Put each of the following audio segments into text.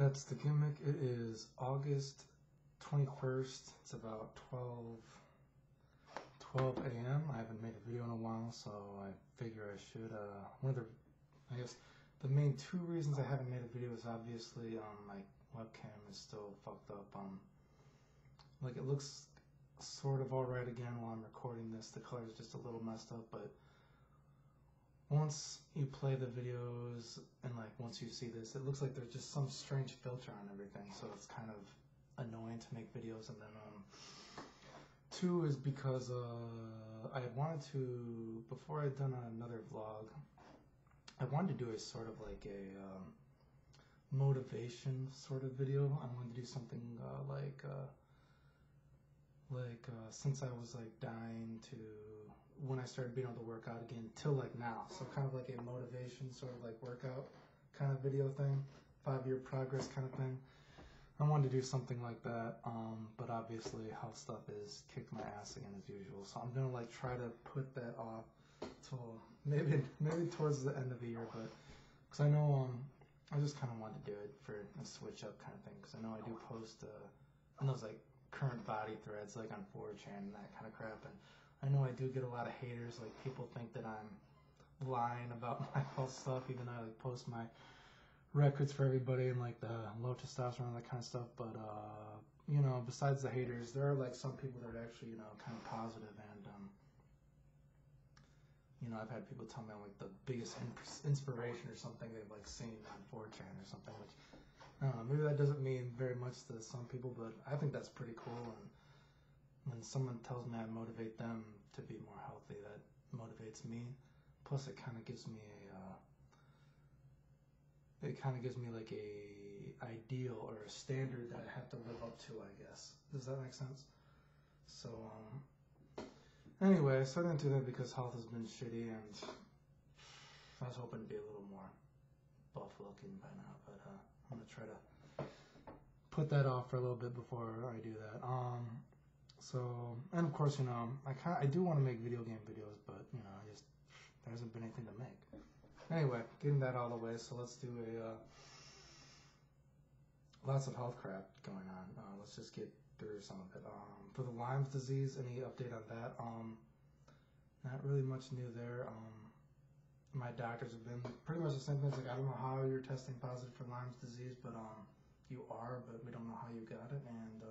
That's the gimmick. It is August 21st. It's about 12 a.m. I haven't made a video in a while, so I figure I should. I guess the main two reasons I haven't made a video is obviously my webcam is still fucked up. Like it looks sort of alright again while I'm recording this. The color is just a little messed up, but once you play the videos and like once you see this, it looks like there's just some strange filter on everything, so it's kind of annoying to make videos. And then two is because I wanted to, before I'd done another vlog, I wanted to do a sort of like a motivation sort of video. I wanted to do something since I was like dying to when I started being able to work out again till like now. So kind of like a motivation sort of like workout kind of video thing, 5-year progress kind of thing. I wanted to do something like that, but obviously health stuff is kicked my ass again as usual. So I'm gonna like try to put that off till maybe towards the end of the year, but because I know I just kind of wanted to do it for a switch up kind of thing, because I know I do post in those like current body threads like on 4chan and that kind of crap, and I know I do get a lot of haters. Like people think that I'm lying about my health stuff, even though I like post my records for everybody and like the low testosterone and that kind of stuff. But you know, besides the haters, there are like some people that are actually, you know, kind of positive, and you know, I've had people tell me I'm like the biggest inspiration or something they've like seen on 4chan or something, which I don't know, maybe that doesn't mean very much to some people, but I think that's pretty cool. And when someone tells me I motivate them to be more healthy, that motivates me. Plus, it kind of gives me like a ideal or a standard that I have to live up to, I guess. Does that make sense? So, anyway, I started into that because health has been shitty, and I was hoping to be a little more buff looking by now, but I'm gonna try to put that off for a little bit before I do that. So, and of course, you know, I do want to make video game videos, but you know, there hasn't been anything to make. Anyway, getting that out of the way, so let's do lots of health crap going on. Let's just get through some of it. For the Lyme's disease, any update on that? Not really much new there. My doctors have been pretty much the same things. Like, I don't know how you're testing positive for Lyme's disease, but you are, but we don't know how you got it, and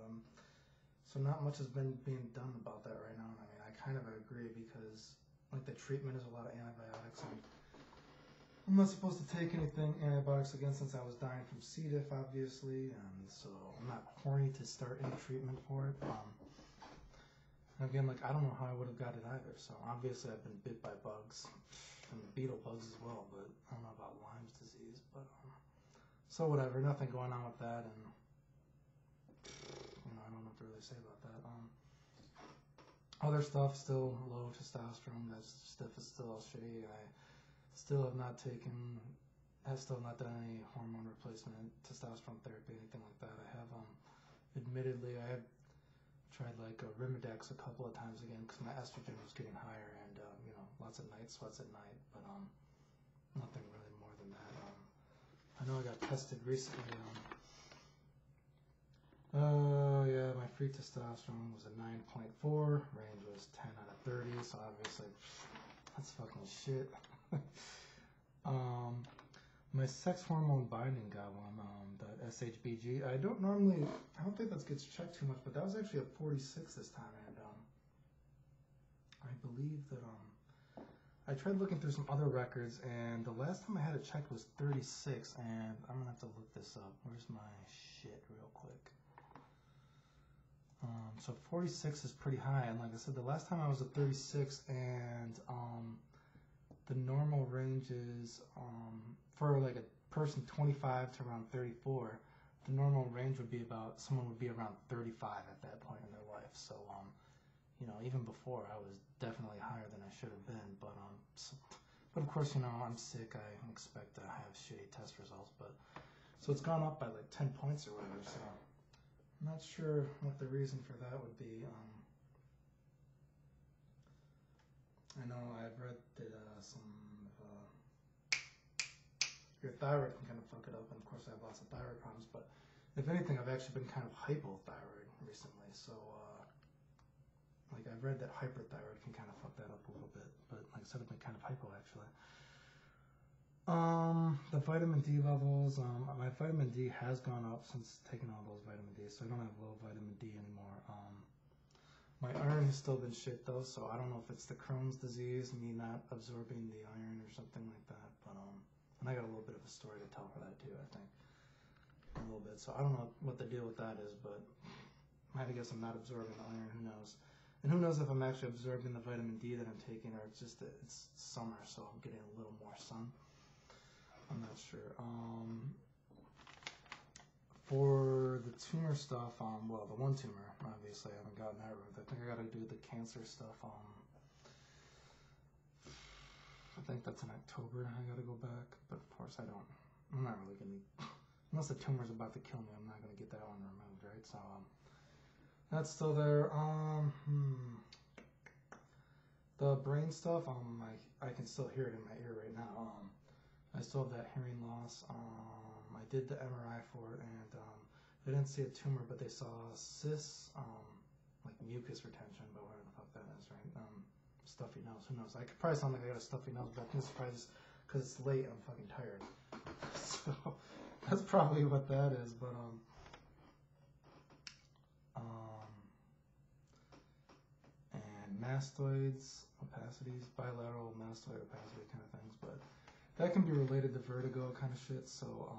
so not much has been being done about that right now. And I mean, I kind of agree, because like the treatment is a lot of antibiotics, and I'm not supposed to take anything antibiotics again since I was dying from C. diff, obviously, and so I'm not horny to start any treatment for it. Again, like, I don't know how I would have got it either. So obviously I've been bit by bugs and beetle bugs as well, but I don't know about Lyme's disease. But so whatever, nothing going on with that, and you know, I don't know what to really say about that. Other stuff, still low testosterone. That stuff is still all shitty. I still have not done any hormone replacement, testosterone therapy, anything like that. I have, admittedly, I have tried like a Rimidex a couple of times again because my estrogen was getting higher, and you know, lots of night sweats at night, but nothing really more than that. I know I got tested recently. Yeah, my free testosterone was a 9.4, range was 10 out of 30, so obviously that's fucking shit. My sex hormone binding got one, the SHBG. I don't think that gets checked too much, but that was actually a 46 this time, and I believe that I tried looking through some other records, and the last time I had it checked was 36, and I'm gonna have to look this up. Where's my shit real quick? So 46 is pretty high, and like I said, the last time I was at 36, and the normal range is for like a person 25 to around 34. The normal range would be someone would be around 35 at that point in their life. So you know, even before I was definitely higher than I should have been. But of course, you know, I'm sick. I expect to have shitty test results. But so it's gone up by like 10 points or whatever. So I'm not sure what the reason for that would be. I know I've read that your thyroid can kind of fuck it up, and of course I have lots of thyroid problems, but if anything, I've actually been kind of hypothyroid recently, so like I've read that hyperthyroid can kind of fuck that up a little bit, but like I said, I've been kind of hypo actually. The vitamin D levels, my vitamin D has gone up since taking all those vitamin D, so I don't have low vitamin D anymore. My iron has still been shit though, so I don't know if it's the Crohn's disease, me not absorbing the iron or something like that, but and I got a little bit of a story to tell for that too, I think, a little bit, so I don't know what the deal with that is, but I guess I'm not absorbing the iron, who knows. And who knows if I'm actually absorbing the vitamin D that I'm taking, or it's just that it's summer, so I'm getting a little more sun. I'm not sure. For the tumor stuff, well, the one tumor, obviously, I haven't gotten that right. I think I got to do the cancer stuff. I think that's in October. I got to go back, but of course I'm not really going to, unless the tumor's about to kill me, I'm not going to get that one removed, right? So, that's still there. The brain stuff, I can still hear it in my ear right now. I still have that hearing loss. I did the MRI for it, and they didn't see a tumor, but they saw cysts, like mucus retention, but whatever the fuck that is, right? Stuffy nose, who knows? I could probably sound like I got a stuffy nose, but I think it's probably just because it's late and I'm fucking tired. So that's probably what that is, but and mastoids, opacities, bilateral mastoid opacity kind of things, but that can be related to vertigo kind of shit, so,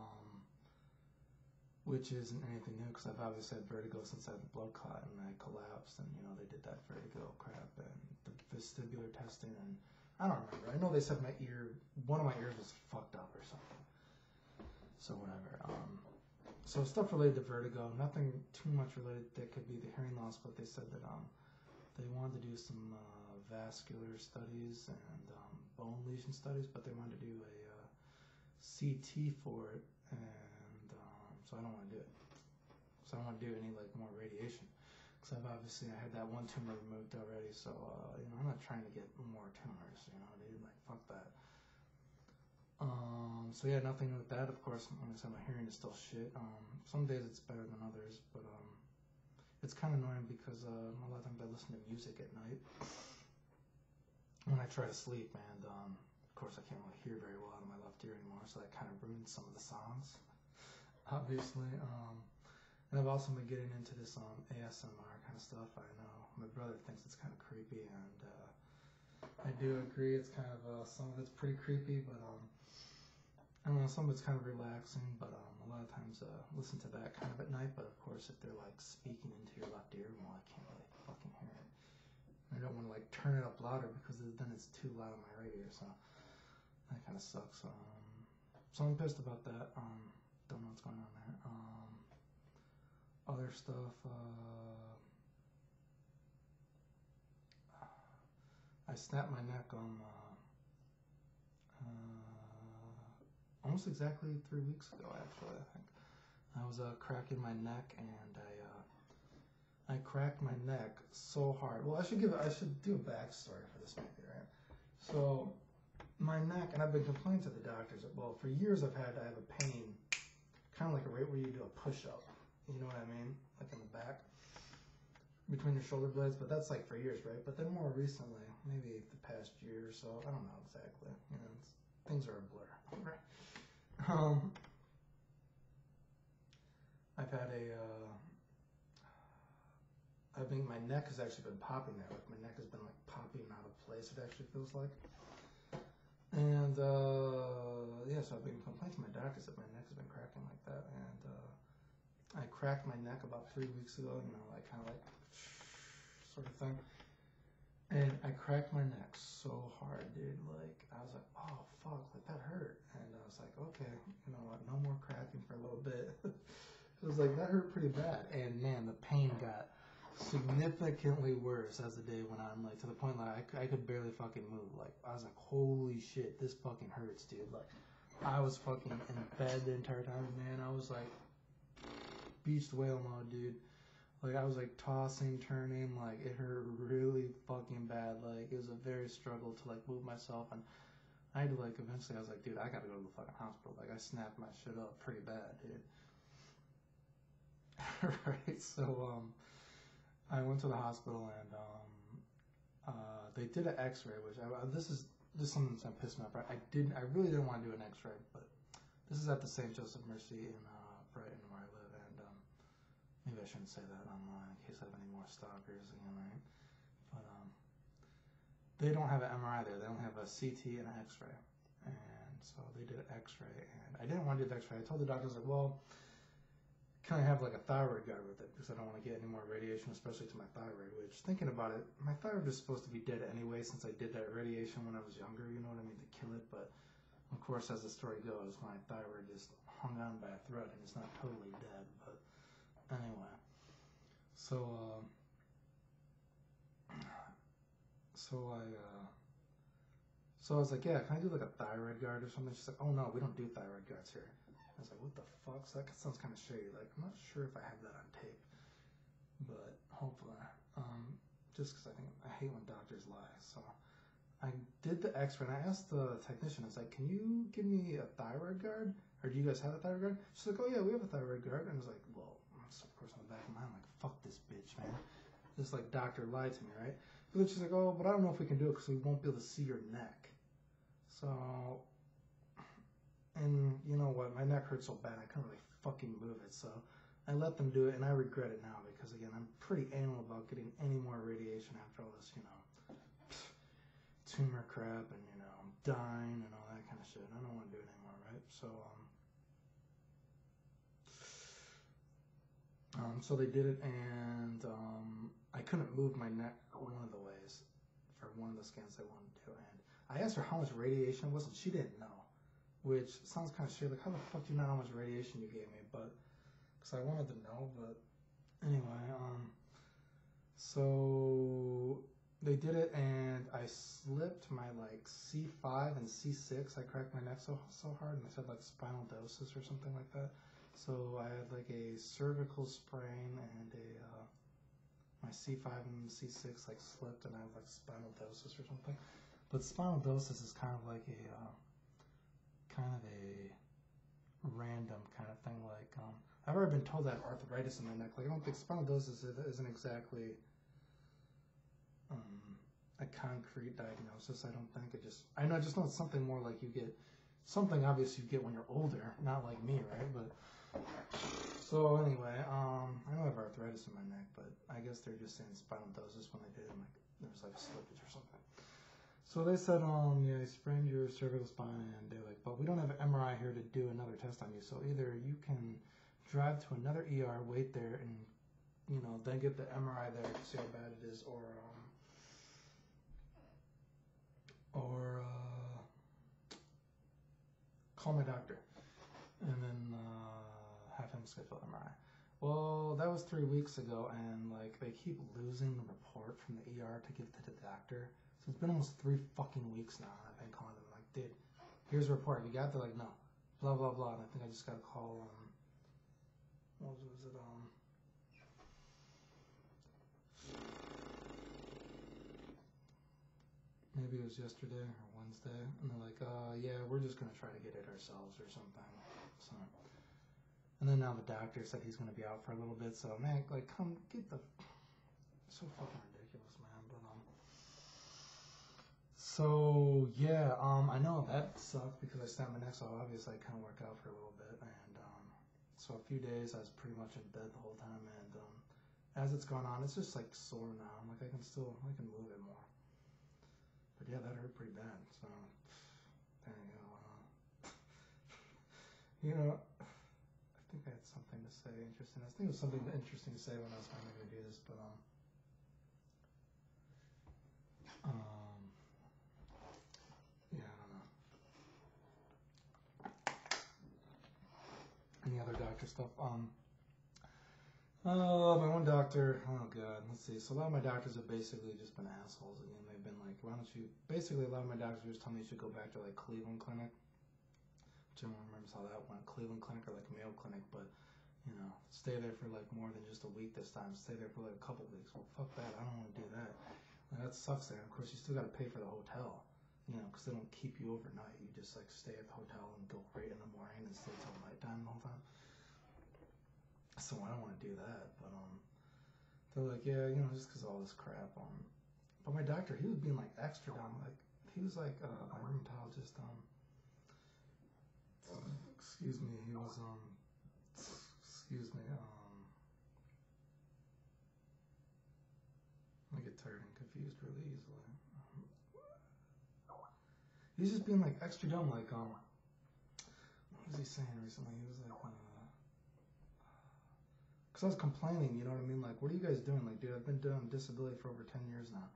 which isn't anything new, because I've obviously had vertigo since I had the blood clot, and I collapsed, and, you know, they did that vertigo crap, and the vestibular testing, and I don't remember. I know they said one of my ears was fucked up or something, so whatever. So stuff related to vertigo, nothing too much related that could be the hearing loss, but they said that, they wanted to do some, vascular studies and bone lesion studies, but they wanted to do a CT for it, and so I don't want to do it. So I don't want to do any like more radiation, because I had that one tumor removed already. So you know, I'm not trying to get more tumors. You know, dude, like fuck that. So yeah, nothing with that. Of course, like I said, my hearing is still shit. Some days it's better than others, but it's kind of annoying because a lot of times I listen to music at night when I try to sleep, and of course I can't really hear very well out of my left ear anymore, so that kind of ruins some of the songs, obviously. And I've also been getting into this ASMR kind of stuff. I know my brother thinks it's kind of creepy, and I do agree. It's kind of some of it's pretty creepy, but I don't know, some of it's kind of relaxing, but a lot of times listen to that kind of at night. But of course, if they're like speaking into your left ear, well, I can't really fucking hear it. I don't want to like turn it up louder because then it's too loud in my right ear, so that kind of sucks. So I'm pissed about that. Don't know what's going on there. Other stuff. I snapped my neck on almost exactly 3 weeks ago. Actually, I think I was cracking my neck, and I cracked my neck so hard. Well, I should do a backstory for this maybe, right? So my neck, and I've been complaining to the doctors. Well, for years I have a pain, kind of like right where you do a push-up. You know what I mean? Like in the back, between your shoulder blades. But that's like for years, right? But then more recently, maybe the past year or so, I don't know exactly. You know, things are a blur. I've had I think my neck has actually been popping there. Like my neck has been like popping out of place, it actually feels like. And yeah, so I've been complaining to my doctors that my neck has been cracking like that. And I cracked my neck about 3 weeks ago, you know, like kind of like sort of thing. And I cracked my neck so hard, dude. Like, I was like, oh, fuck, like that hurt. And I was like, okay, you know what, no more cracking for a little bit. It was like, that hurt pretty bad. And man, the pain got significantly worse as the day went on, like to the point like I could barely fucking move. Like, I was like, holy shit, this fucking hurts, dude. Like, I was fucking in bed the entire time, man. I was like, beached whale mode, dude. Like, I was like tossing, turning, like it hurt really fucking bad. Like, it was a very struggle to like move myself, and I had to like eventually. I was like, dude, I gotta go to the fucking hospital. Like I snapped my shit up pretty bad, dude. Right. So I went to the hospital and they did an X-ray, which this is something that's pissed me off. Right? I really didn't want to do an X-ray, but this is at the St. Joseph Mercy in Brighton where I live, and maybe I shouldn't say that online in case I have any more stalkers again, right? But they don't have an MRI there. They only have a CT and an X-ray, and so they did an X-ray, and I didn't want to do the X-ray. I told the doctor, I was like, well, can I have like a thyroid guard with it because I don't want to get any more radiation, especially to my thyroid, which, thinking about it, my thyroid is supposed to be dead anyway since I did that radiation when I was younger, you know what I mean, to kill it. But of course, as the story goes, my thyroid just hung on by a thread and it's not totally dead. But anyway, so I was like, yeah, can I do like a thyroid guard or something? She's like, oh no, we don't do thyroid guards here. I was like, what the fuck? So that sounds kind of shady. Like, I'm not sure if I have that on tape, but hopefully. Just because I hate when doctors lie. So I did the X-ray and I asked the technician, I was like, can you give me a thyroid guard? Or do you guys have a thyroid guard? She's like, oh yeah, we have a thyroid guard. And I was like, well, of course in the back of my mind, I'm like, fuck this bitch, man. This like doctor lied to me, right? But then she's like, oh, but I don't know if we can do it because we won't be able to see your neck. So. And you know what? My neck hurt so bad I couldn't really fucking move it. So I let them do it, and I regret it now because again, I'm pretty anal about getting any more radiation after all this, tumor crap and dying and all that kind of shit. I don't want to do it anymore, right? So they did it, and I couldn't move my neck one of the ways for one of the scans they wanted to do. And I asked her how much radiation it was, and she didn't know. Which sounds kind of shitty. Like, how the fuck do you know how much radiation you gave me? But, because I wanted to know, but anyway, so they did it, and I slipped my, like, C5 and C6. I cracked my neck so hard, and they said, like, spinaldosis or something like that. So I had, like, a cervical sprain, and my C5 and C6, like, slipped, and I had, like, spinaldosis or something. But spinaldosis is kind of like a random kind of thing. Like I've already been told that I have arthritis in my neck. Like I don't think spinaldosis isn't exactly a concrete diagnosis. I don't think I just know it's something more like you get something obvious you get when you're older, not like me, right? But so anyway, I know I have arthritis in my neck, but I guess they're just saying spinaldosis when they did it. Like there was like slippage or something. So they said, yeah, you sprained your cervical spine, and they're like, but we don't have an MRI here to do another test on you. So either you can drive to another ER, wait there, and then get the MRI there to see how bad it is, or call my doctor, and then have him schedule an MRI. Well, that was 3 weeks ago, and like they keep losing the report from the ER to give to the doctor. So it's been almost 3 fucking weeks now, and I've been calling them like, dude, here's a report. You got it? They're like, no, blah blah blah. And I think I just got a call. What was it? Maybe it was yesterday or Wednesday, and they're like, yeah, we're just gonna try to get it ourselves or something. So, and then now the doctor said he's gonna be out for a little bit. So man, like, come get the. So fucking ridiculous, man. But So yeah, I know that sucked because I snapped my neck, so obviously I couldn't work out for a little bit, and so a few days I was pretty much in bed the whole time, and as it's gone on, it's just like sore now. Like I can move it more, but yeah, that hurt pretty bad. So there you go. I think I had something to say interesting. I think it was something interesting to say when I was finally going to do this, but yeah, I don't know. Any other doctor stuff? My one doctor, oh god, let's see. So a lot of my doctors have basically just been assholes again. They've been like, why don't you, basically a lot of my doctors are just telling me you should go back to like Cleveland Clinic. Which everyone remembers how that went, Cleveland Clinic or like Mayo Clinic, but stay there for like more than just a week this time. Stay there for like a couple weeks. Well, fuck that. I don't want to do that. Like, that sucks there. Of course, you still got to pay for the hotel. because they don't keep you overnight. You just like stay at the hotel and go right in the morning and stay till nighttime the whole time. So I don't want to do that, but they're like, yeah, just because of all this crap. But my doctor, he was being like extra dumb. Like he was like a rheumatologist. Excuse me. He was excuse me. I get tired and confused really easily. He's just being like extra dumb. Like what was he saying recently? He was like, because I was complaining, you know what I mean? Like, what are you guys doing? Like, dude, I've been doing disability for over 10 years now.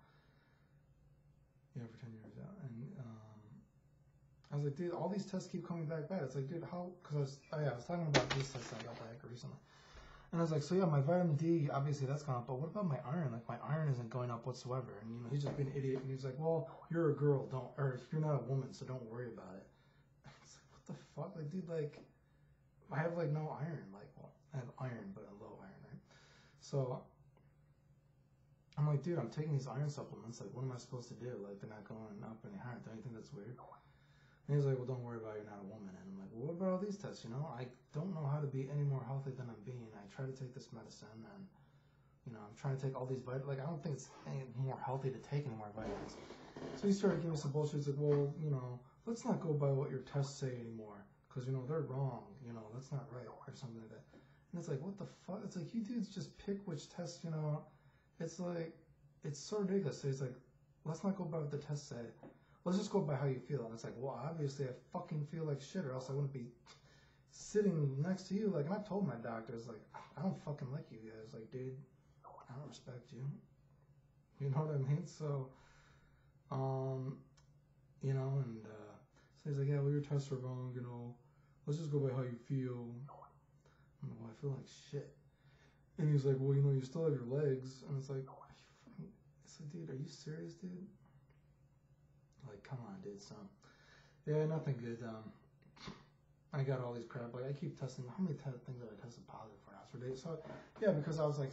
Yeah, for 10 years, yeah. And I was like, dude, all these tests keep coming back bad. It's like, dude, how? Because I was talking about these tests I got back recently. And I was like, so yeah, my vitamin D, obviously that's gone up, but what about my iron? Like, my iron isn't going up whatsoever. And, he's just being an idiot. And he's like, well, you're a girl, or you're not a woman, so don't worry about it. It's like, what the fuck? Like, dude, like, I have, like, no iron. Like, well, I have iron, but a low iron, right? So I'm like, dude, I'm taking these iron supplements. Like, what am I supposed to do? Like, they're not going up any higher. Don't you think that's weird? And he's like, well, don't worry about it. You're not a woman. And I'm like, well, what about all these tests? I don't know how to be any more healthy than I'm being. I try to take this medicine, and, I'm trying to take all these vitamins. Like, I don't think it's any more healthy to take any more vitamins. So he started giving me some bullshit. He's like, well, let's not go by what your tests say anymore, because, they're wrong. That's not right, or something like that. And it's like, what the fuck? It's like, you dudes just pick which test, It's like, it's so ridiculous. So he's like, let's not go by what the tests say. Let's just go by how you feel. And it's like, well, obviously I fucking feel like shit, or else I wouldn't be sitting next to you. Like, and I've told my doctors, like, I don't fucking like you guys. Like, dude, I don't respect you. You know what I mean? So, so he's like, yeah, well, your tests are wrong, let's just go by how you feel. I'm like, well, I feel like shit. And he's like, well, you still have your legs. And it's like, dude, are you serious, dude? Like, come on, dude. So, yeah, nothing good. I got all these crap. Like, I keep testing. How many things have I tested positive for now? For days. So, yeah, because I was like,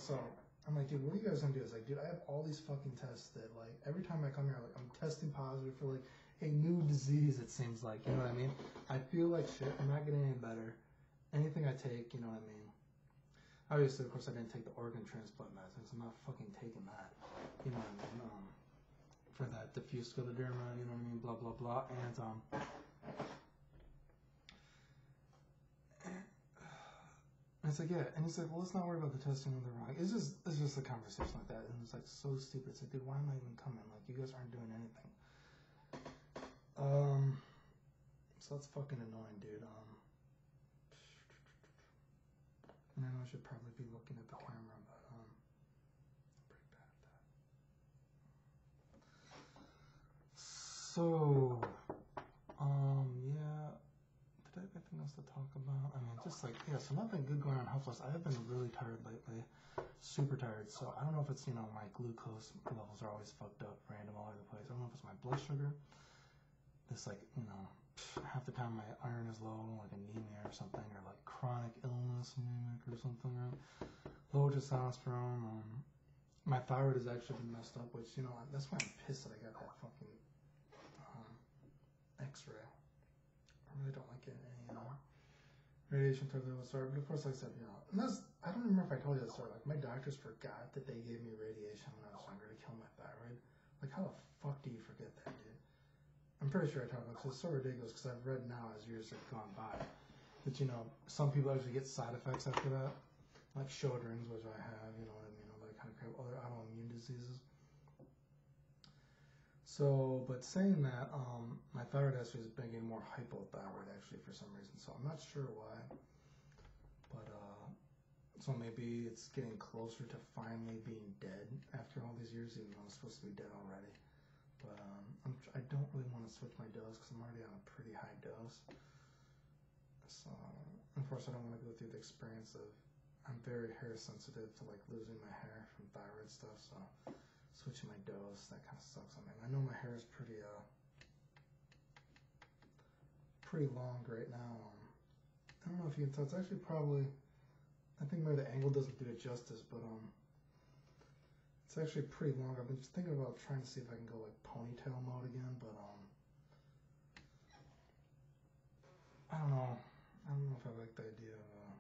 I'm like, dude, what are you guys gonna do? It's like, dude, I have all these fucking tests that, like, every time I come here, like, I'm testing positive for, like, a new disease, it seems like. You know what I mean? I feel like shit. I'm not getting any better. Anything I take, you know what I mean? Obviously, of course, I didn't take the organ transplant medicine, so I'm not fucking taking that. You know what I mean? For that diffuse scleroderma, you know what I mean? Blah, blah, blah. And, it's like, yeah. And he's like, well, let's not worry about the testing when they're wrong. It's just a conversation like that. And it's like so stupid. It's like, dude, why am I even coming? Like, you guys aren't doing anything. So that's fucking annoying, dude. And I know I should probably be looking at the camera, but I'm pretty bad at that. So, yeah. Did I have anything else to talk about? I mean, just like, yeah, so nothing good going on health-wise. I have been really tired lately. Super tired. So I don't know if it's, my glucose levels are always fucked up, random all over the place. I don't know if it's my blood sugar. It's like, half the time my iron is low, like anemia or something, or like chronic illness, anemic or something, right? Low testosterone. My thyroid has actually been messed up, which, that's why I'm pissed that I got that fucking x-ray. I really don't like getting any radiation therapy whatsoever. But of course, like I said, and I don't remember if I told you that story. Like, my doctors forgot that they gave me radiation when I was younger to kill my thyroid. Like, how the fuck do you forget that, dude? I'm pretty sure I talked about it, because it's so ridiculous, because I've read now as years have gone by that, some people actually get side effects after that, like Sjogren's, which I have, you know what I mean, all that kind of crap, other autoimmune diseases. So, but saying that, my thyroid actually has been getting more hypothyroid, actually, for some reason, so I'm not sure why, but, so maybe it's getting closer to finally being dead after all these years, even though it's supposed to be dead already. But I don't really want to switch my dose because I'm already on a pretty high dose. So, of course, I don't want to go through the experience of, I'm very hair sensitive to like losing my hair from thyroid stuff. So, switching my dose, that kind of sucks. I mean, I know my hair is pretty long right now. I don't know if you can tell. It's actually probably, I think maybe the angle doesn't do it justice, but it's actually pretty long. I've been just thinking about trying to see if I can go like ponytail mode again, but I don't know. I don't know if I like the idea of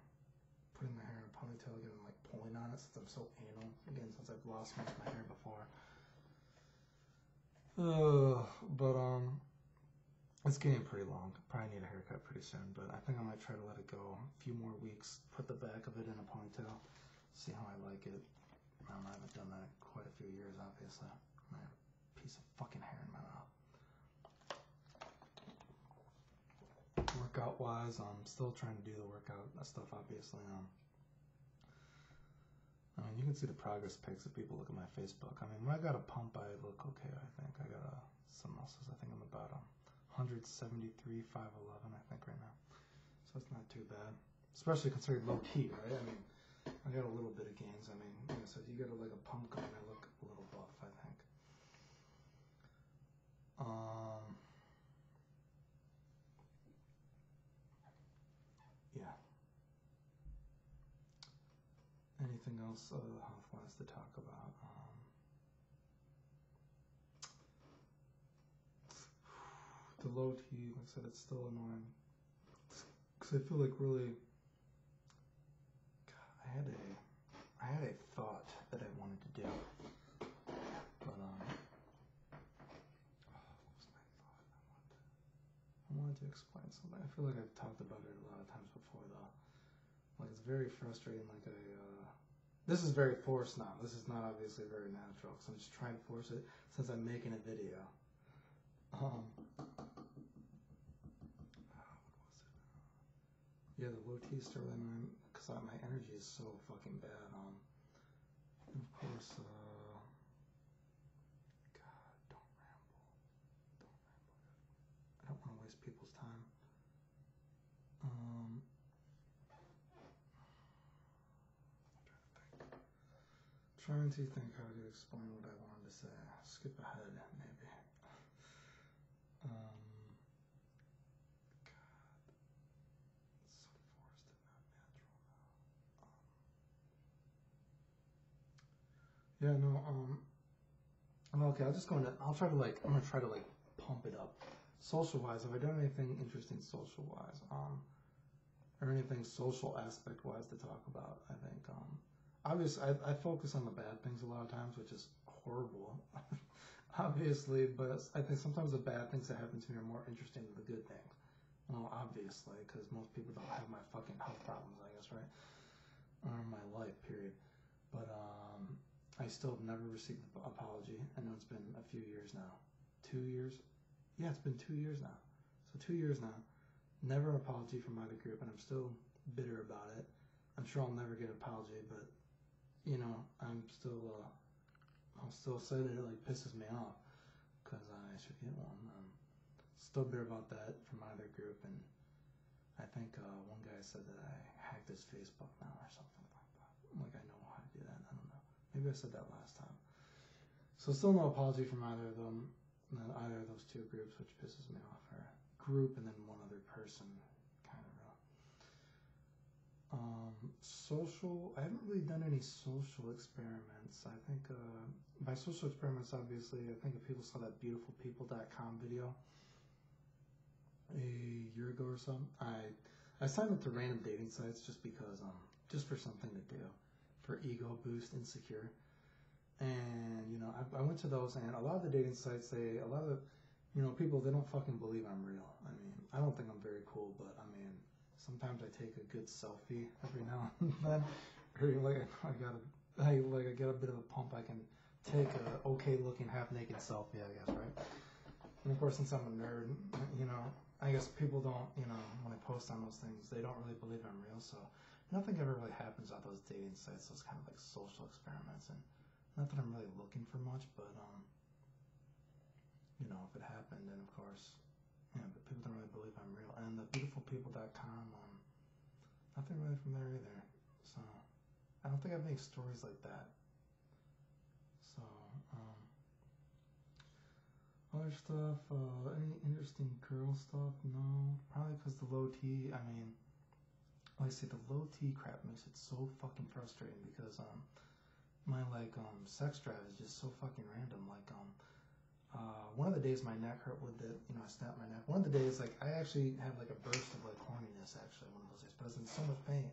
putting my hair in a ponytail again and like pulling on it since I'm so anal. Again, since I've lost most of my hair before. But it's getting pretty long. Probably need a haircut pretty soon, but I think I might try to let it go a few more weeks. Put the back of it in a ponytail. See how I like it. I haven't done that in quite a few years, obviously. I have a piece of fucking hair in my mouth. Workout wise, I'm still trying to do the workout stuff, obviously. I mean, you can see the progress pics if people look at my Facebook. I mean, when I got a pump, I look okay, I think. I got some muscles. I think I'm about 173, 5'11", I think, right now. So it's not too bad. Especially considered low key, right? I mean, I got a little bit of gains. I mean, like I said, you got like a pump going, I look a little buff, I think. Yeah. Anything else Hoff wants to talk about? The low T, like I said, it's still annoying. Because I feel like really, God, I had a thought that I wanted to do. But, what was my thought? I wanted to explain something. I feel like I've talked about it a lot of times before, though. Like, it's very frustrating, like this is very forced now. This is not obviously very natural, because I'm just trying to force it since I'm making a video. What was it? Yeah, the low T is really annoying, because my energy is so fucking bad. And of course, God, don't ramble. I don't want to waste people's time. Trying to think how to explain what I wanted to say. Skip ahead, maybe. God, it's so forced and not natural now. Yeah, no. Okay. I'm gonna try to pump it up. Social-wise, have I done anything interesting social-wise? Or anything social aspect-wise to talk about? I think. Obviously, I focus on the bad things a lot of times, which is horrible, obviously, but I think sometimes the bad things that happen to me are more interesting than the good things. Well, obviously, because most people don't have my fucking health problems, I guess, right? Or my life, period. But I still have never received an apology. I know it's been a few years now. 2 years? Yeah, it's been 2 years now. So 2 years now. Never an apology from either group, and I'm still bitter about it. I'm sure I'll never get an apology, but you know, I'll still say that it like pisses me off because I should get one. I'm still bitter about that from either group, and I think one guy said that I hacked his Facebook now or something like that. Like I know how to do that. I don't know. Maybe I said that last time. So still no apology from either of them, either of those two groups, which pisses me off. Or group and then one other person, kind of. Social, I haven't really done any social experiments. I think by social experiments, obviously, I think if people saw that beautifulpeople.com video a year ago or so, I signed up to random dating sites just because, just for something to do, for ego boost, insecure. And, you know, I went to those, and a lot of the dating sites, a lot of, you know, people, they don't fucking believe I'm real. I mean, I don't think I'm very cool, but I mean, sometimes I take a good selfie every now and then. Or like I get a bit of a pump, I can take a okay looking half naked selfie, I guess, right? And of course, since I'm a nerd, you know, I guess people don't, you know, when I post on those things, they don't really believe I'm real. So nothing ever really happens on those dating sites, those kind of like social experiments, and not that I'm really looking for much, but you know, if it happened, then of course. Yeah, but people don't really believe I'm real. And the beautifulpeople.com, nothing really from there either. So, I don't think I have any stories like that. So, other stuff, any interesting girl stuff? No. Probably because the low T, I mean, like I say, the low T crap makes it so fucking frustrating because, my, sex drive is just so fucking random. Like, one of the days my neck hurt with it, I snapped my neck. One of the days, like, I actually had like a burst of like horniness, actually, one of those days, but I was in so much pain.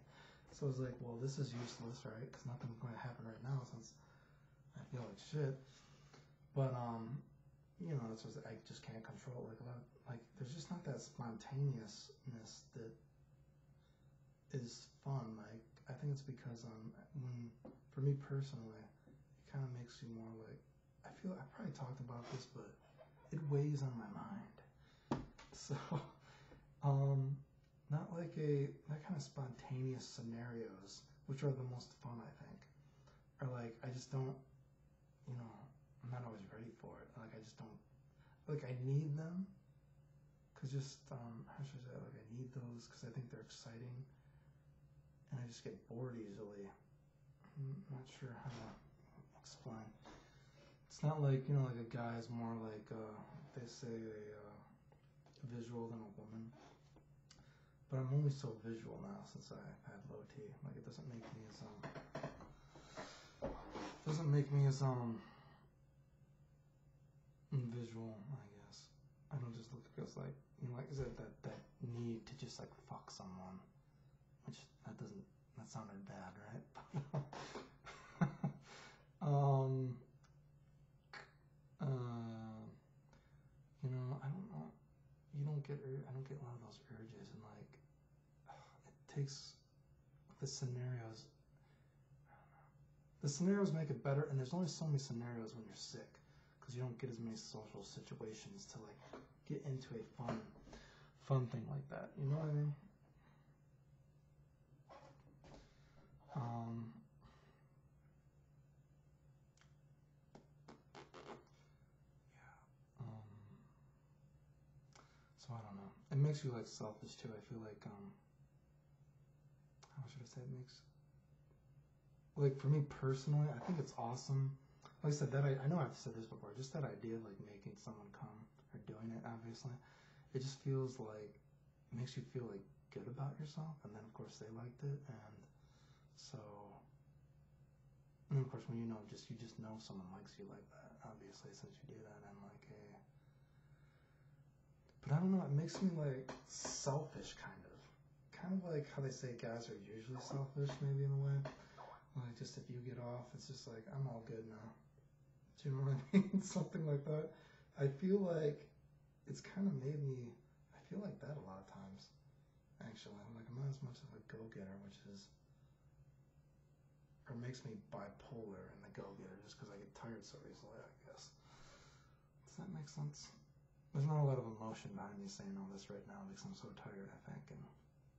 So I was like, well, this is useless, right? Because nothing's going to happen right now since I feel like shit. But, that's what I just can't control it. Like, a lot of, like, there's just not that spontaneousness that is fun. Like, I think it's because, for me personally, it kind of makes you more like, I probably talked about this, but it weighs on my mind. So, not like that kind of spontaneous scenarios, which are the most fun, I think, are like, I just don't, I'm not always ready for it. Like, I just don't, like, I need them, because just, how should I say, like, I need those, because I think they're exciting, and I just get bored easily. I'm not sure how to explain. It's not like, like a guy's more like, they say a visual than a woman. But I'm only so visual now since I had low T. Like, it doesn't make me as, visual, I guess. I don't just look because, like, like I said, that need to just, like, fuck someone. Which, that sounded bad, right? I don't get a lot of those urges, and like, it takes the scenarios. I don't know. The scenarios make it better, and there's only so many scenarios when you're sick, because you don't get as many social situations to like get into a fun thing like that. You know what I mean? So I don't know. It makes you like selfish too. I feel like how should I say it makes, like, for me personally, I think it's awesome. Like I said, that I know I've said this before. Just that idea of like making someone come or doing it. Obviously, it just feels like it makes you feel like good about yourself, and then of course they liked it, and so. And of course, when you just know someone likes you like that, obviously, since you do that, and like but I don't know, it makes me like selfish, kind of like how they say guys are usually selfish, maybe in a way. Like, just if you get off, it's just like, I'm all good now. Do you know what I mean? Something like that. I feel like it's kind of made me. I feel like that a lot of times. Actually, like, I'm not as much of a go-getter, which is. Or makes me bipolar in the go-getter just because I get tired so easily, I guess. Does that make sense? There's not a lot of emotion behind me saying all this right now because I'm so tired, I think, and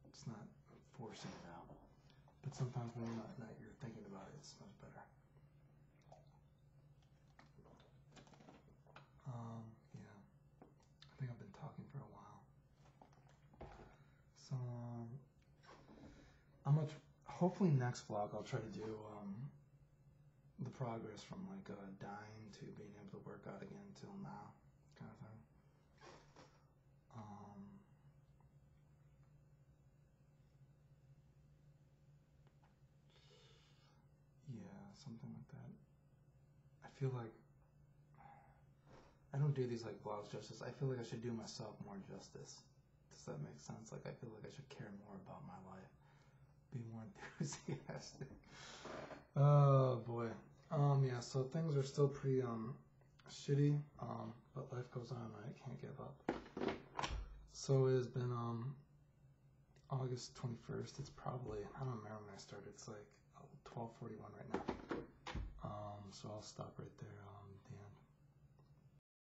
it's not forcing it out. But sometimes when you're not at night, you're thinking about it, it's much better. Yeah. I think I've been talking for a while. So, hopefully next vlog I'll try to do the progress from like dying to being able to work out again till now, kind of thing. Yeah, something like that. I feel like I don't do these like vlogs justice. I feel like I should do myself more justice. Does that make sense? Like, I feel like I should care more about my life, be more enthusiastic. Oh boy. Yeah, so things are still pretty shitty, but life goes on, right? Can't give up. So it has been August 21st. It's probably, I don't remember when I started. It's like 12:41 right now. So I'll stop right there.